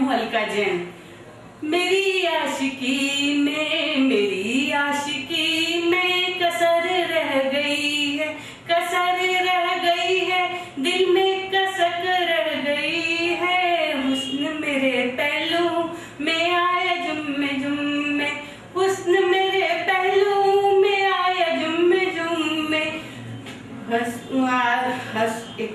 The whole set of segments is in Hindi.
हूँ अलका जैन। मेरी आशिकी में कसर रह गई है, कसर रह गई है, दिल में कसक रह गई है। हुस्न मेरे पहलू में आया जुम्मे जुम्मे, हुस्न मेरे पहलू में आया जुम्मे जुम्मे,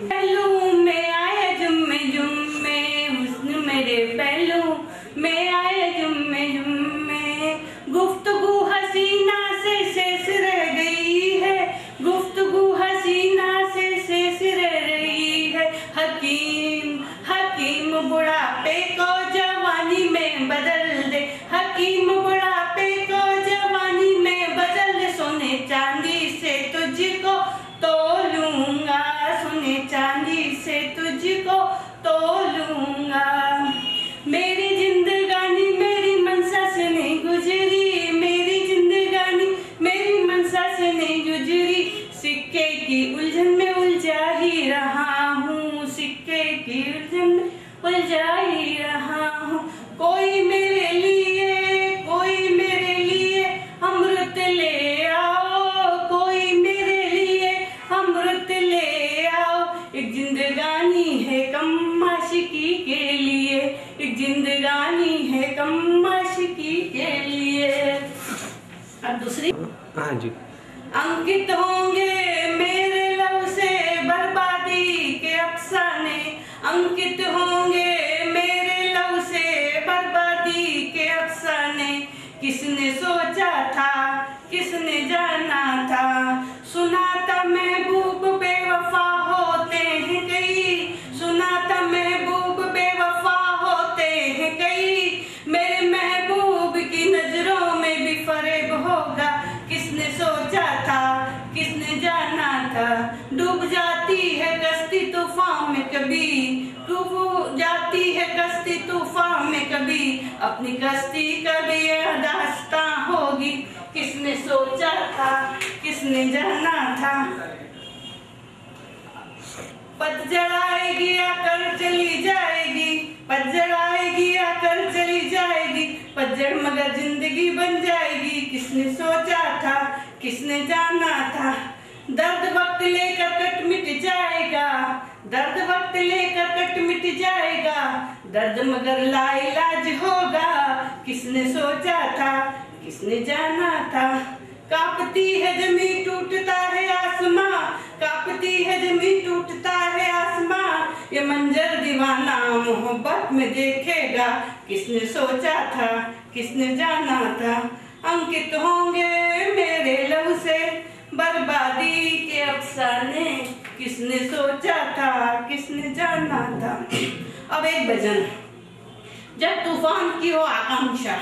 पहलू में आया जुम्मे जुम्मे, हुस्न मेरे पहलू में आया जुम्मे जुम्मे। गुफ्तगू हसीना से शेष रह गई है, गुफ्तगू हसीना से शेष रह रही है। हकीम हकीम बुढ़ापे को जवानी में बदल दे, हकीम बुढ़ापे को जवानी में बदल दे। सोने चांदी से तुझको तोलूंगा, सोने चांदी से तुझको तोलूंगा। मेरी जिंदगानी मेरी मनसा से नहीं गुजरी, मेरी जिंदगानी मेरी मनसा से नहीं गुजरी। सिक्के की उलझन में उलझा ही रहा हूँ, सिक्के की उलझन में उलझा ही रहा हूँ। कोई मेरे लिए अमृत ले आओ, कोई मेरे लिए अमृत ले आओ। एक जिंदगानी है कम आशिकी के लिए, एक जिंदगानी है कम आशिकी के लिए। अब दूसरी। हाँ जी। अंकित होंगे मेरे लव से बर्बादी के अफसाने, अंकित होंगे मेरे लव से बर्बादी के अफसाने। किसने सोचा था, किसने जाना था, सुना था महबूब बेवफा होते हैं कई, सुना था महबूब बेवफा होते हैं कई। मेरे महबूब की नजरों में भी फरेब होगा, किसने सोचा था, किसने जाना था। डूब जाती है कश्ती तूफान में कभी, डूब जाती है कश्ती तूफान में कभी, अपनी कश्ती कभी यह दास्तां होगी। किसने सोचा था, किसने जाना था। पतझड़ आएगी आकर चली जाएगी, पतझड़ आएगी आकर चली जाएगी, पतझड़ मगर जिंदगी बन जाएगी। किसने सोचा था, किसने जाना था। दर्द वक्त लेकर कट मिट जाएगा, दर्द वक्त लेकर कट मिट जाएगा, दर्द मगर लाइलाज होगा। किसने सोचा था, किसने जाना था। कांपती है जमीन टूटता है आसमां, कांपती है जमीन टूटता है आसमां। ये मंजर दीवाना मोहब्बत में देखेगा, किसने सोचा था, किसने जाना था। अंकित होंगे मेरे लव से बर्बादी के अफसाने, किसने सोचा था, किसने जाना था। अब एक भजन। जब तूफान की हो आकांक्षा,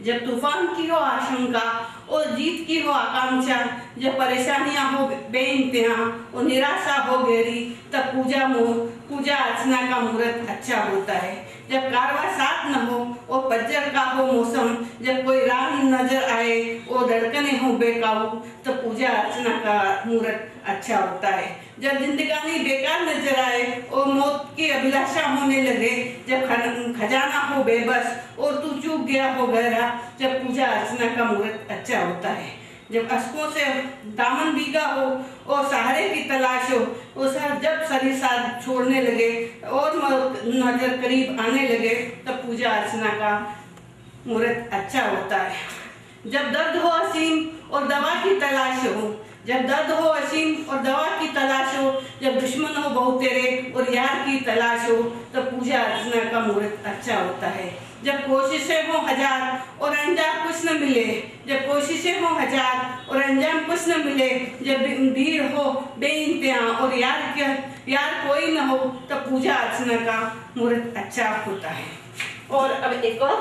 जब तूफान की हो आशंका और जीत की हो आकांक्षा, जब परेशानियां हो बेइंतहा और निराशा हो गहरी, तब पूजा अर्चना का मुहूर्त अच्छा होता है। जब कारवा साथ न हो और पतझड़ का हो मौसम, जब कोई राह नजर आए और धड़कने हो बेकाबू, तो पूजा अर्चना का मुहूर्त अच्छा होता है। जब जिंदगानी बेकार नजर आए और मौत की अभिलाषा होने लगे, जब खजाना हो बेबस और तू चूक गया हो गहरा, जब पूजा अर्चना का मुहूर्त अच्छा होता है। जब अश्कों से दामन भीगा हो और सहारे की तलाश हो, जब शरीर साथ छोड़ने लगे और नजर करीब आने लगे, तब पूजा अर्चना का मुहूर्त अच्छा होता है। जब दर्द हो असीम और दवा की तलाश हो, जब दर्द हो असीम और दवा की तलाश हो, जब दुश्मन हो बहु तेरे और यार की तलाश हो, तब पूजा अर्चना का मुहूर्त अच्छा होता है। जब कोशिशें हो हजार और अंजाम कुछ न मिले, जब कोशिशें हो हजार और अंजाम कुछ न मिले, जब भीड़ हो बेइंतहा और यार कोई न हो, तब पूजा अर्चना का मुहूर्त अच्छा होता है। और अब एक और।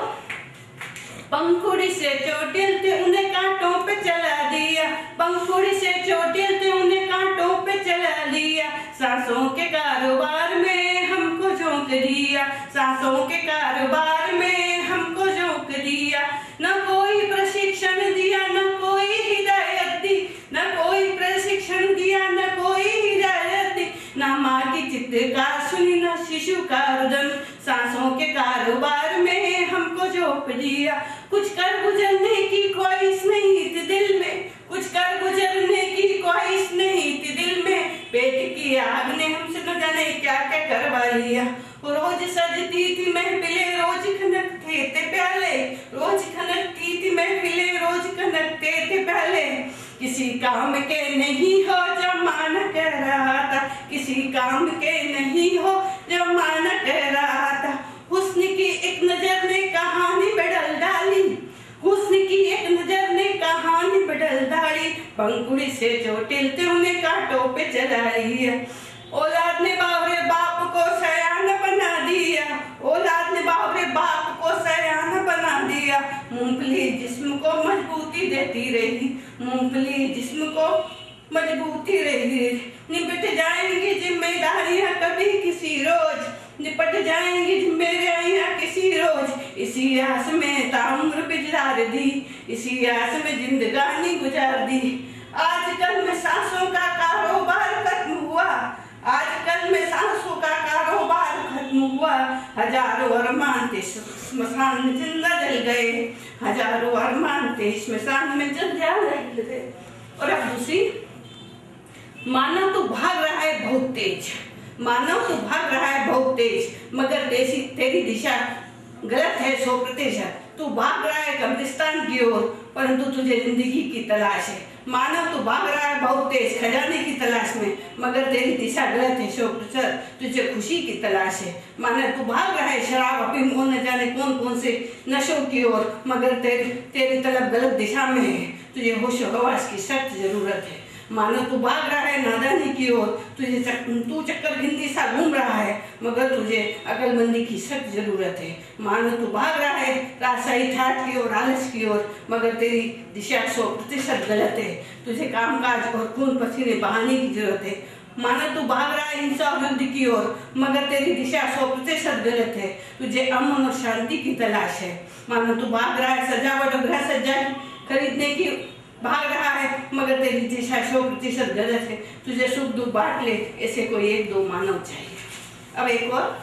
पंखुड़ी से चोटिल थे उन्हें कांटों पे चला दिया, पंखुड़ी से चोटिल थे उन्हें कांटों पे चला दिया। सांसों के कारोबार में हमको झोंक दिया, सांसों के कारोबार में हमको झोंक दिया। न कोई प्रशिक्षण दिया, न कोई हिदायत दी, न कोई प्रशिक्षण दिया, न कोई हिदायत दी। न माँ की चित्कार सुनी, न शिशु का रुदन, सांसों के कार कारोबार में हमको झोंक दिया। कुछ कर गुजरने की ख्वाहिश नहीं थी दिल में, कुछ कर गुजरने की ख्वाहिश नहीं थी दिल में। पेट की आग ने हमसे न जाने क्या क्या करवा लिया। रोज सजती थी महफिलें, रोज खनकते थे प्याले, रोज खनकती थी महफिलें, रोज खनकते थे प्याले। किसी काम के नहीं हो जमाना कह रहा था, किसी काम के नहीं हो जमाना कह रहा था। हुस्न की एक नजर ने कहानी बदल डाली, हुस्न की एक नजर ने कहानी बदल डाली। पंखुड़ी से चोटिल ते उन्हें कांटों पे चलाई है। औलाद ने बावरे बाप को सयान बना दिया, औलाद ने बावरे बाप को सयान बना दिया। मूंगफली जिस्म को मजबूती देती रही, मूंगफली जिस्म को मजबूती रही। निपट जाएंगी जिम्मेदारियां कभी किसी रोज, निपट जाएंगी जिम्मेदारियां किसी रोज। इसी आस में ताउम्र गुजार दी, इसी आस में जिंदगानी गुजार दी। आजकल में सांसों का कारोबार खत्म हुआ, आजकल में सांसों का कारोबार खत्म हुआ। हजारों अरमान थे स्मशान में जिंदा जल गए, हजारों अरमान थे स्मशान में जिंदा जल गए। और अब दूसरी, मानव तो भाग रहा है बहुत तेज, मानव तो भाग रहा है बहुत तेज, मगर तेरी दिशा गलत है 100%। तू भाग रहा है कब्रिस्तान की ओर, परंतु तुझे जिंदगी की तलाश है। मानव तो भाग रहा है बहुत तेज खजाने की तलाश में, मगर तेरी दिशा गलत है 100%। तुझे खुशी की तलाश है। मानव तू भाग रहा है शराब अफीम और न जाने कौन कौन से नशों की ओर, मगर तेरी तलब गलत दिशा में है। तुझे होश और हवास की सख्त जरूरत है। मानो तू भाग रहा है नादानी की ओर, तू चक्कर गिनती सा घूम रहा है, मगर तुझे अकलमंदी की सख्त जरूरत है। मानो तू भाग रहा है राजशाही ठाट की ओर, आलस की ओर, मगर तेरी दिशा 100% गलत है। तुझे कामकाज और खून पसीने बहाने की जरूरत है। मानो तू भाग रहा है हिंसा और युद्ध की ओर, मगर तेरी दिशा 100% गलत है। तुझे अमन और शांति की तलाश है। मानो तू भाग रहा है सजावट और गृह सज्जा खरीदने की भाग रहा है, मगर तेरी दिशा 100% गलत है। तुझे सुख दुख बांट ले ऐसे कोई 1-2 मानव चाहिए। अब एक और,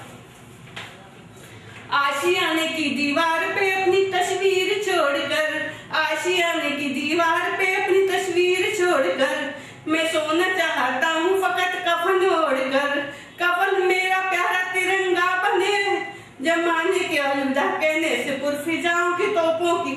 आशियाने की दीवार पे अपनी तस्वीर छोड़कर, आशियाने की दीवार पे अपनी तस्वीर छोड़कर, मैं सोना चाहता हूँ फकत कफन ओढ़कर। कफन मेरा प्यारा तिरंगा बने, जमाने के अलविदा कहने से पुरफिजाओं की तोपों की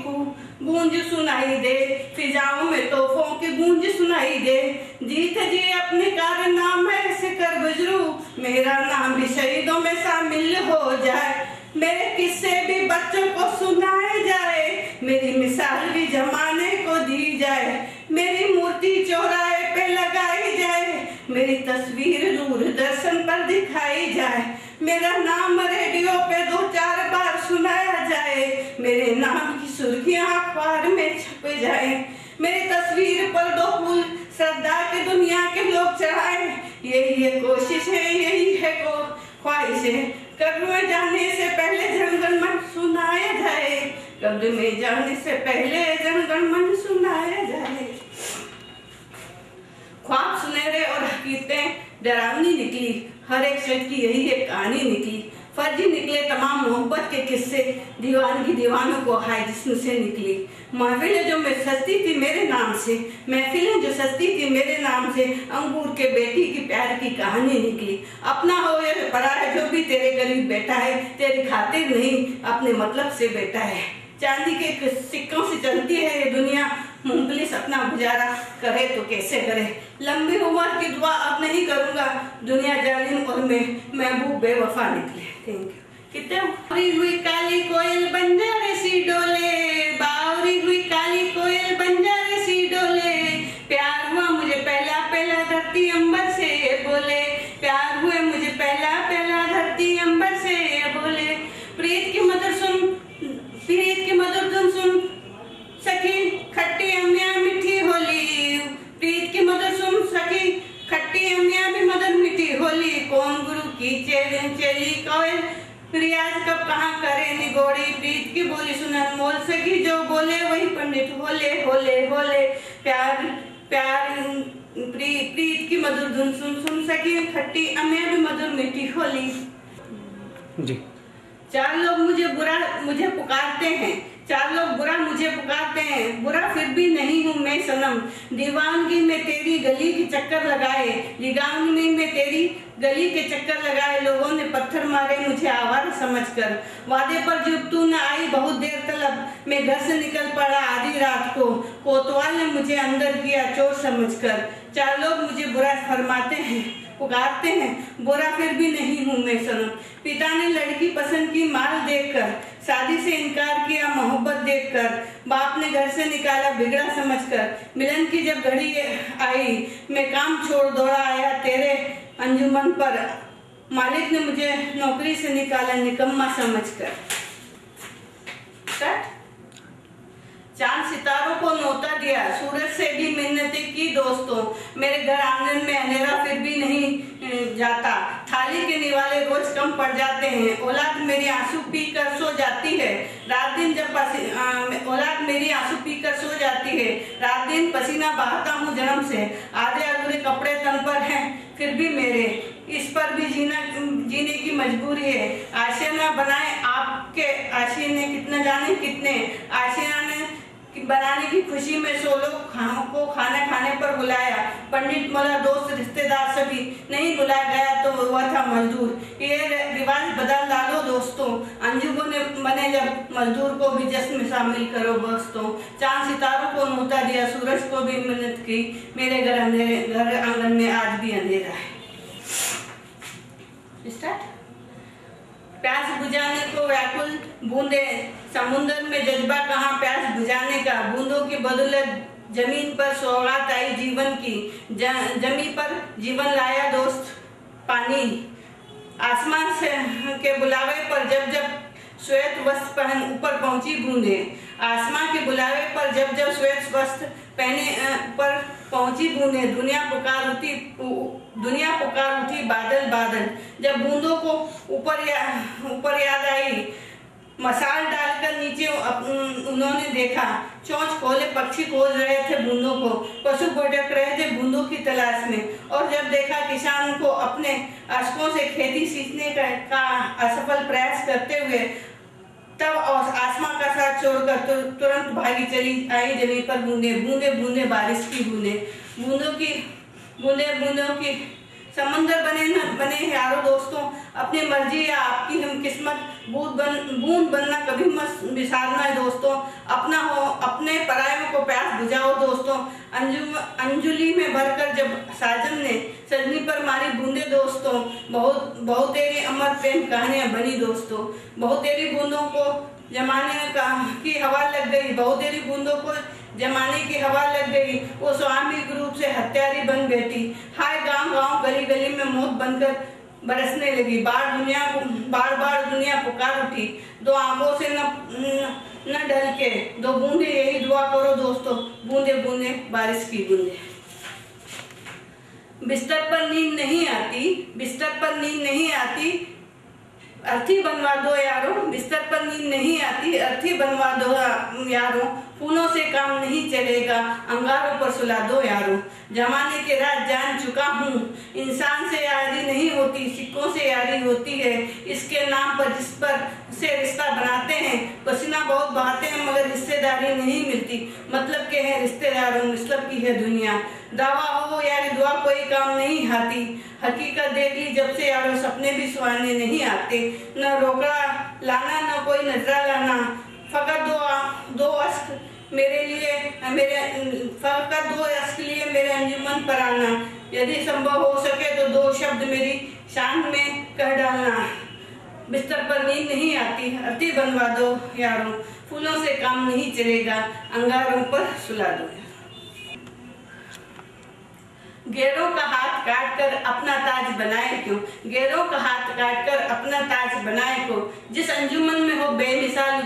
गूंज सुनाई दे, फिजाओं में तोपों की गूंज सुनाई दे। जीत जी अपने कारनामे से कर गुजरूं, मेरा नाम भी शहीदों में शामिल हो जाए। मेरे किस्से भी बच्चों को सुनाए जाए, मेरी मिसाल भी जमाने को दी जाए। मेरी मूर्ति चौराहे पे लगाई जाए, मेरी तस्वीर दूरदर्शन पर दिखाई जाए। मेरा नाम रेडियो पे 2-4 बार सुनाया जाए, मेरे नाम की सुर्खियां अखबार में छप जाए। मेरी तस्वीर पर 2 फूल श्रद्धा के दुनिया के लोग चढ़ाए। यही है कोशिश है, यही है ख्वाहिश है। कब्र में जाने से पहले जनगण मन सुनाया जाए, कब्र में जाने से पहले जनगण मन सुनाया जाए। ख्वाब सुनहरे और हकीकतें डरावनी निकली, हर एक शख्स की यही एक कहानी निकली। फर्जी निकले तमाम मोहब्बत के किस्से, दीवानगी दीवानों को हाय जिस्म से निकली। महफिलें जो मैं सस्ती थी मेरे नाम से, महफिलें जो सस्ती थी मेरे नाम से, अंगूर के बेटी की प्यार की कहानी निकली। अपना हो या पराया जो भी तेरे गरीब बेटा है, तेरी खातिर नहीं अपने मतलब से बेटा है। चांदी के सिक्कों से चलती है ये दुनिया, मूंगफली अपना गुजारा करे तो कैसे करे। लंबी उम्र की दुआ अब नहीं करूंगा, दुनिया जालिम और मैं महबूब बेवफा निकले। Thank you. कितने बावरी हुई काली कोयल बंजारे सी डोले, बावरी हुई काली कोयल बंजारे सी डोले। प्यार हुआ मुझे पहला पहला धरती अंबर से बोले, प्यार हुए मुझे पहला पहला धरती अंबर से बोले। प्रीत की मधुर सुन, प्रीत की मधुर धुन सुन सखी, खट्टी अम्मिया मीठी होली। प्रीत की मधुर सुन सखी, खट्टी अम्मिया भी मधुर मीठी होली। कौन गुरु की चेली कोयल, रियाज कब कहाँ करे निगोड़ी। प्रीत की बोली सुन अनमोल सखी, जो बोले वही पंडित होले होले होले। प्यार प्यार प्रीत की मधुर धुन सुन सखी, खट्टी अम्मिया भी मधुर मीठी होली। जी चार लोग मुझे पुकारते हैं, चार लोग बुरा मुझे पुकारते हैं, बुरा फिर भी नहीं हूँ मैं सनम। दीवानगी में तेरी गली के चक्कर लगाए, दीवानगी में तेरी गली के चक्कर लगाए, लोगों ने पत्थर मारे मुझे आवारा समझकर। वादे पर जब तू न आई बहुत देर तलब, मैं घर से निकल पड़ा आधी रात को, कोतवाल ने मुझे अंदर किया चोर समझकर। चार लोग मुझे बुरा फरमाते हैं, पुकारते हैं, बुरा फिर भी नहीं हूँ मैं सनम। पिता ने लड़की पसंद की माल देखकर, शादी से इनकार किया मोहब्बत देखकर, बाप ने घर से निकाला बिगड़ा समझकर। मिलन की जब घड़ी आई मैं काम छोड़ दौड़ा आया तेरे अंजुमन पर, मालिक ने मुझे नौकरी से निकाला निकम्मा समझकर। चांद सितारों को नोता दिया, सूरज से भी मिन्नतें की दोस्तों, मेरे घर आंगन में अंधेरा फिर भी नहीं जाता, थाली के निवाले रोज कम पड़ जाते हैं, औलाद मेरी आंसू पीकर सो जाती है, रात दिन औलाद मेरी आंसू पीकर सो जाती है, रात दिन पसीना बहाता हूँ जन्म से, आधे अधूरे कपड़े तन पर हैं फिर भी मेरे, इस पर भी जीने की मजबूरी है। आशियाना बनाए आपके आशियाने कितना जाने कितने, आशियाने बनाने की खुशी में 100 लोग को खाना खाने पर बुलाया, पंडित मला दोस्त रिश्तेदार सभी नहीं बुलाया गया तो वह था मजदूर। ये रिवाज बदल डालो दोस्तों, अंजुमन बने जब मजदूर को भी जश्न में शामिल करो दोस्तों। चांद सितारों को नोता दिया, सूरज को भी मिन्नत की, मेरे घर आंगन में आज भी अंधेरा है। प्यास बुझाने को व्याकुल बूंदे, समुद्र में जज्बा कहाँ प्यास बुझाने का, बूंदों की बदौलत जमीन पर सौगात आई जीवन की, जमीन पर जीवन लाया दोस्त पानी, आसमान से के बुलावे पर जब जब श्वेत वस्त्र पहन ऊपर पहुंची बूंदे, आसमान के बुलावे पर जब जब श्वेत वस्त्र पहने पर पहुंची बूंदे, दुनिया पुकार उठी बादल बादल, जब बूंदों को ऊपर याद आई, मसाल डालकर नीचे उन्होंने देखा, चोंच खोले पक्षी खोज रहे थे बूंदों को, पशु भटक रहे थे बूंदों की तलाश में, और जब देखा किसान को अपने अशकों से खेती सींचने का असफल प्रयास करते हुए, तब आसमां का साथ छोड़कर तुरंत भागी चली आई जमीन पर बूंदे, बूंदे बूंदे बारिश की बूंदे, बूंदों की समंदर बने यारों दोस्तों, अपनी मर्जी या आपकी हम किस्मत बूंद बनना कभी मत बिसारना है दोस्तों, अपना हो अपने परायों को प्यास बुझाओ दोस्तों। अंजुली में भरकर जब साजन ने सजनी पर मारी बूंदे दोस्तों, बहुत तेरी अमर प्रेम कहानियां बनी दोस्तों, बहुत तेरी बूंदों को जमाने की हवा लग गई, बहुत तेरी बूंदों को जमाने की हवा लग गई, वो स्वाभाविक रूप से हत्यारी बन बैठी, हाय गांव गली गली में मौत बनकर बरसने लगी, बार दुनिया पुकार उठी, दो आंखों से न डर के दो बूंदे, यही दुआ करो दोस्तों, बूंदे बूंदे बारिश की बूंदे। बिस्तर पर नींद नहीं आती, अर्थी बनवा दो यारों, बिस्तर पर नींद नहीं आती, अर्थी बनवा दो यारों, फूलों से काम नहीं चलेगा, अंगारों पर सुला दो यारों, जमाने के राज जान चुका हूँ, इंसान से यारी नहीं होती, सिक्कों से यारी होती है, इसके नाम पर जिस पर से रिश्ता बनाते हैं, पसीना बहुत बहाते हैं मगर रिश्तेदारी नहीं मिलती, मतलब के हैं रिश्तेदारों, मतलब की है दुनिया, दावा हो यारी दुआ कोई काम नहीं आती, हकीकत देख ली जब से यारों सपने भी सुहाने नहीं आते, न रोकड़ा लाना न कोई नजरा लाना, फकत दो अश्क लिए मेरे अंजुमन पर आना, यदि संभव हो सके तो 2 शब्द मेरी शान में कह डालना, बिस्तर पर नींद नहीं आती, अर्थी बनवा दो यारों, फूलों से काम नहीं चलेगा, अंगारों पर सुला दो। गैरों का हाथ काटकर अपना ताज बनाए क्यों, गैरों का हाथ काटकर अपना ताज बनाए को, जिस अंजुमन में हो बेमिसाल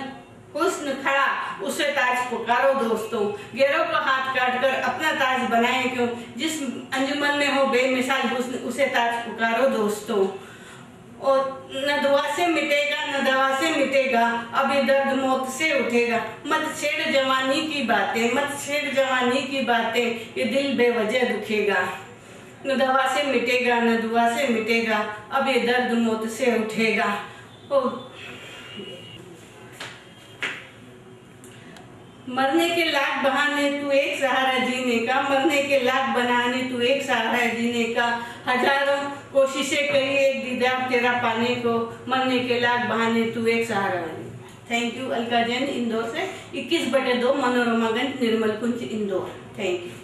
हुस्न खड़ा उसे ताज पुकारो दोस्तों, गैरों का हाथ काटकर अपना ताज बनाए क्यों, जिस अंजुमन में हो बेमिसाल हुस्न उसे ताज पुकारो दोस्तों, और न दुआ से मिटेगा न दवा से मिटेगा, अब ये दर्द मौत से उठेगा, मत छेड़ जवानी की बातें, ये दिल बेवजह दुखेगा, न दवा से मिटेगा न दुआ से मिटेगा, अब ये दर्द मौत से उठेगा। मरने के लाख बहाने तू एक सहारा जीने का, मरने के लाख बनाने तू एक सहारा जीने का, हजारों कोशिशें करी एक दीदार तेरा पाने को, मरने के लाख बहाने तू एक सहारा जीने का। Thank you. अलका जैन, इंदौर से, 21/2 मनोरमागंज, निर्मल कुंज, इंदौर। Thank you.